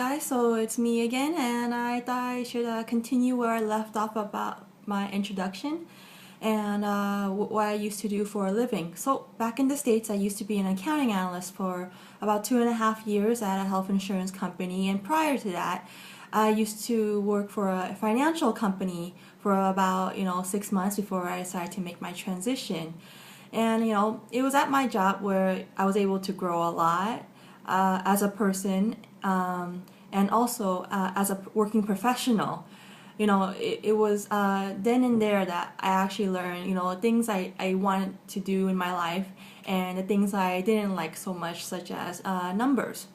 Guys, so it's me again, and I thought I should continue where I left off about my introduction and what I used to do for a living. So back in the States, I used to be an accounting analyst for about 2.5 years at a health insurance company, and prior to that, I used to work for a financial company for about 6 months before I decided to make my transition. And it was at my job where I was able to grow a lot as a person, and also as a working professional. It was then and there that I actually learned, things I wanted to do in my life and the things I didn't like so much, such as numbers.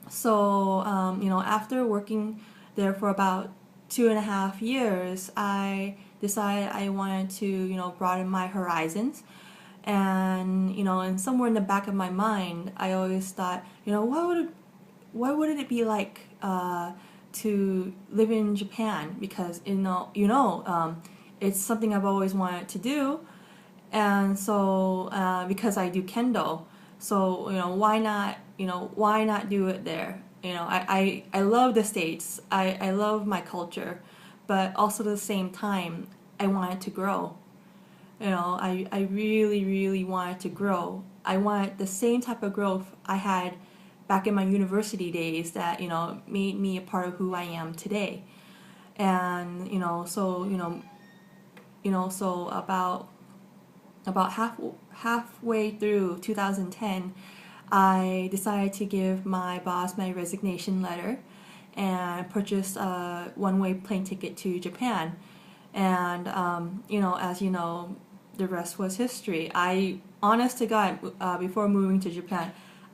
So, after working there for about 2.5 years, I decided I wanted to, broaden my horizons. And somewhere in the back of my mind, I always thought, what would it be like to live in Japan? Because it's something I've always wanted to do, and so because I do kendo, so why not do it there? I love the States. I love my culture, but also at the same time, I wanted to grow. I really, really wanted to grow. I wanted the same type of growth I had back in my university days that, made me a part of who I am today. And, so about halfway through 2010, I decided to give my boss my resignation letter and purchased a one-way plane ticket to Japan. And, as you know, the rest was history. Honest to God, before moving to Japan,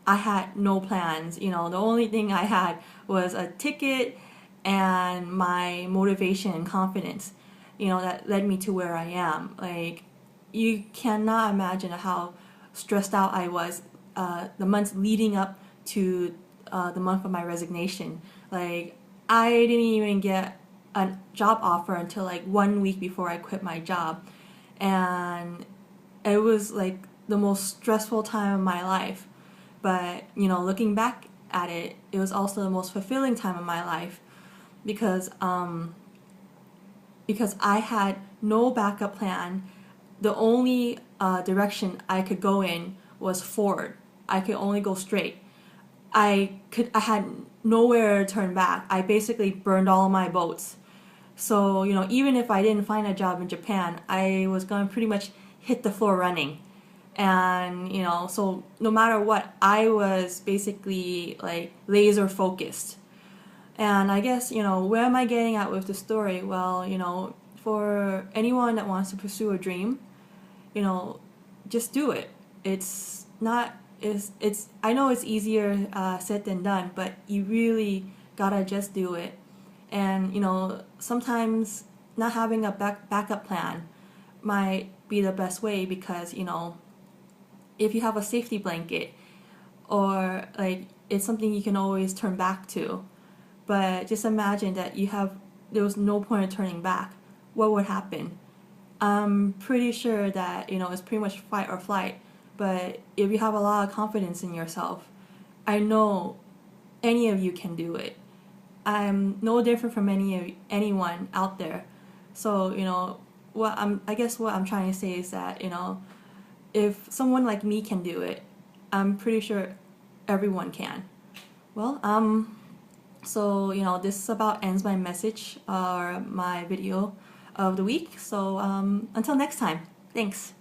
I had no plans. The only thing I had was a ticket and my motivation and confidence, that led me to where I am. Like, you cannot imagine how stressed out I was the months leading up to the month of my resignation. Like, I didn't even get a job offer until like 1 week before I quit my job. And it was like the most stressful time of my life. But, looking back at it, it was also the most fulfilling time of my life because I had no backup plan. The only direction I could go in was forward. I could only go straight. I had nowhere to turn back. I basically burned all my boats. So, even if I didn't find a job in Japan, I was going to pretty much hit the floor running. And, so no matter what, I was basically like laser focused. And I guess, where am I getting at with the story? Well, for anyone that wants to pursue a dream, just do it. It's not, I know it's easier said than done, but you really gotta just do it. And, sometimes not having a backup plan might be the best way because, if you have a safety blanket or like it's something you can always turn back to. But just imagine that there was no point of turning back. What would happen? I'm pretty sure that, it's pretty much fight or flight. But if you have a lot of confidence in yourself, I know any of you can do it. I'm no different from anyone out there. So, I guess what I'm trying to say is that, if someone like me can do it, I'm pretty sure everyone can. Well, so, this about ends my message or my video of the week. So, until next time, thanks.